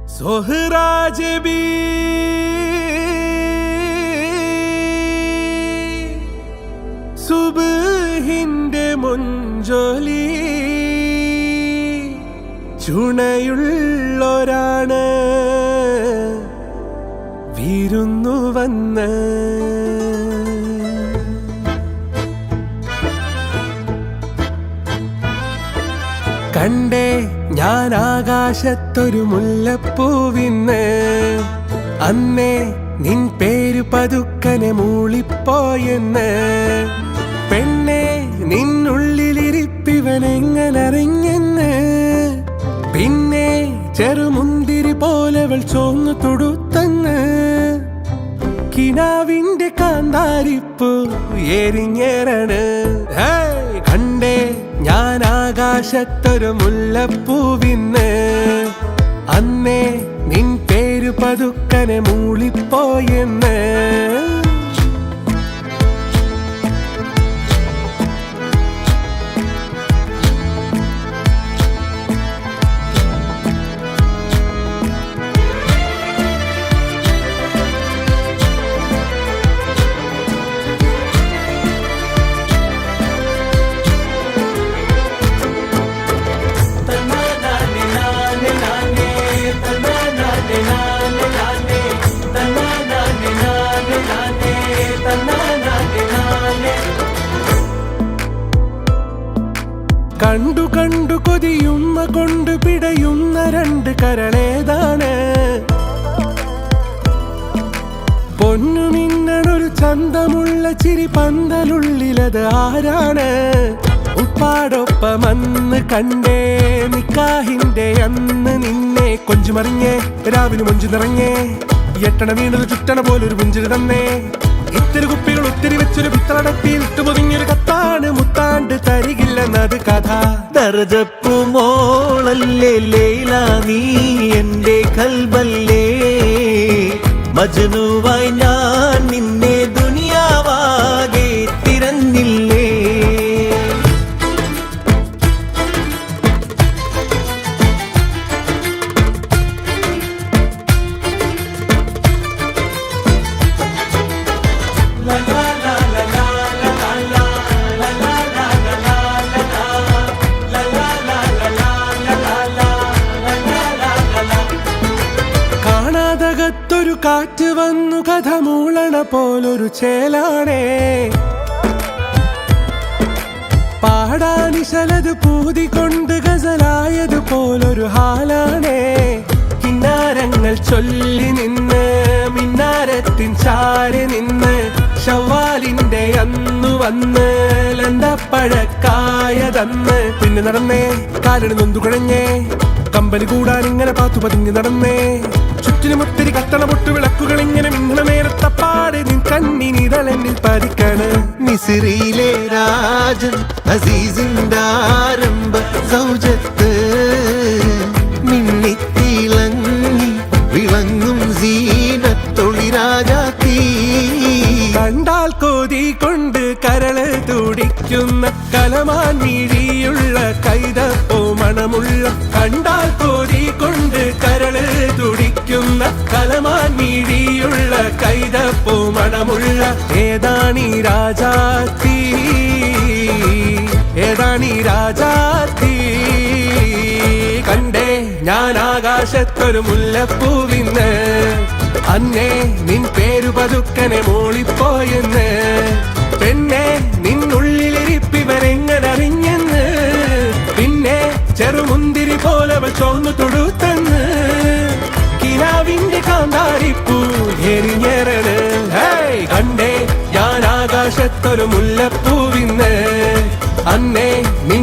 सोहराज भी സുബ്ഹിന്റെ മുഞ്ചൊലി ചുണയുള്ളൊരാണ് വിരുന്നു വന്ന് കണ്ടേ ഞാൻ ആകാശത്തൊരു മുല്ലപ്പൂവിന്ന് അന്നേ നിൻ പേര് പതുക്കനെ മൂളിപ്പോയെന്ന് പെണ്ണെ നിന്നുള്ളിലിരിപ്പിവനെങ്ങനറിഞ്ഞെന്ന് പിന്നെ ചെറുമുന്തിരി പോലവൾ ചോന്നു തൊടുത്തന്ന് കിനാവിന്റെ കാന്താരിപ്പൂ എരിഞ്ഞേറാണ് കണ്ടേ ഞാൻ ആകാശത്തൊരു മുല്ലപ്പൂവിന്ന് അന്നേ നിൻ പേര് പതുക്കനെ മൂളിപ്പോയെന്ന് കണ്ടു കണ്ടു കൊതിയുമ്മ കൊണ്ടു പിടയുന്ന രണ്ട് കരളേതാണ് പൊന്നു മിന്നണൊരു ചന്തമുള്ള ചിരി പന്തലുള്ളിലത് ആരാണ് ഉപ്പാടൊപ്പമന്ന് കണ്ടേ നിക്കാഹിന്റെ അന്ന് നിന്നെ കൊഞ്ചുമറിഞ്ഞേ രാവിലെ മൊഞ്ചു നിറഞ്ഞേ എട്ടണ വീണത് ചുറ്റണ പോലൊരു പുഞ്ചിരി തന്നേ ഇത്തിരി കുപ്പികൾ ഒത്തിരി വെച്ചൊരു പിത്തളടത്തി വിട്ടുപൊതിഞ്ഞൊരു കത്താണ് മുത്താണ്ട് തരികില്ലെന്നത് കഥ ദർജപ്പു മോളല്ലേ ലൈല നീ എന്റെ കൽബല്ലേ മജ്നുവായി ഞാൻ നിന്നെ ദുനിയാവാകെ തിരഞ്ഞില്ലേ കാണാതകത്തൊരു കാറ്റ് വന്നു കഥ മൂളണ പോലൊരു ചേലാണേ പാടാനിശലത് പൂതികൊണ്ട് ഗസലായത് പോലൊരു ഹാലാണേ കിന്നാരങ്ങൾ ചൊല്ലി നിന്ന് മിന്നാരത്തിൻ ചാരി നിന്ന് ശവ്വാലിന്റെ അന്നു വന്ന് ലന്തപ്പഴക്കായതന്ന് പിന്നെ നടന്നേ കാലിന് നൊന്തു കുഴഞ്ഞേ കമ്പനി കൂടാൻ ഇങ്ങനെ പാത്തു പതിഞ്ഞ് നടന്നേ ചുറ്റിനും ഒത്തിരി കത്തണ പൊട്ടു വിളക്കുകൾ ഇങ്ങനെ മിന്നണ നേരത്തപ്പാട് നിൻ കണ്ണിനിതളെന്നിൽ പതിക്കാണ് മിസ്രിയിലെ രാജൻ അസീസിന്റെ ആരംഭ സൗജത്ത് മിന്നിത്തിളങ്ങി വിളങ്ങും സീനത്തൊളി രാജാത്തി കണ്ടാൽ കോതി കൊണ്ട് കരള് തുടിക്കുന്ന കലമാൻ മിഴിയുള്ള കൈതപ്പോ മണമുള്ള കണ്ടാൽ കോതി കൊണ്ട് കരള് തുടിക്കുന്ന കലമാൻ മിഴിയുള്ള കൈതപ്പോ മണമുള്ള ഏതാണീ രാജാത്തി ഏതാണീ രാജാത്തി കണ്ടേ ഞാൻ ആകാശത്തൊരു മുല്ലപ്പൂവിന്ന് അന്നേ നിൻ പേരു പതുക്കനെ മൂളിപ്പോയെന്ന് പെണ്ണെ നിന്നുള്ളിലിരിപ്പിവരെങ്ങനറിഞ്ഞെന്ന് പിന്നെ ചെറുമുന്തിരി പോലവ ചോന്നു തൊടുത്തന്ന് കിനാവിന്റെ കാന്താരിപ്പൂ എരിഞ്ഞേറണ് കണ്ടേ ഞാൻ ആകാശത്തൊരു മുല്ലപ്പൂവിന്ന് അന്നേ നിൻ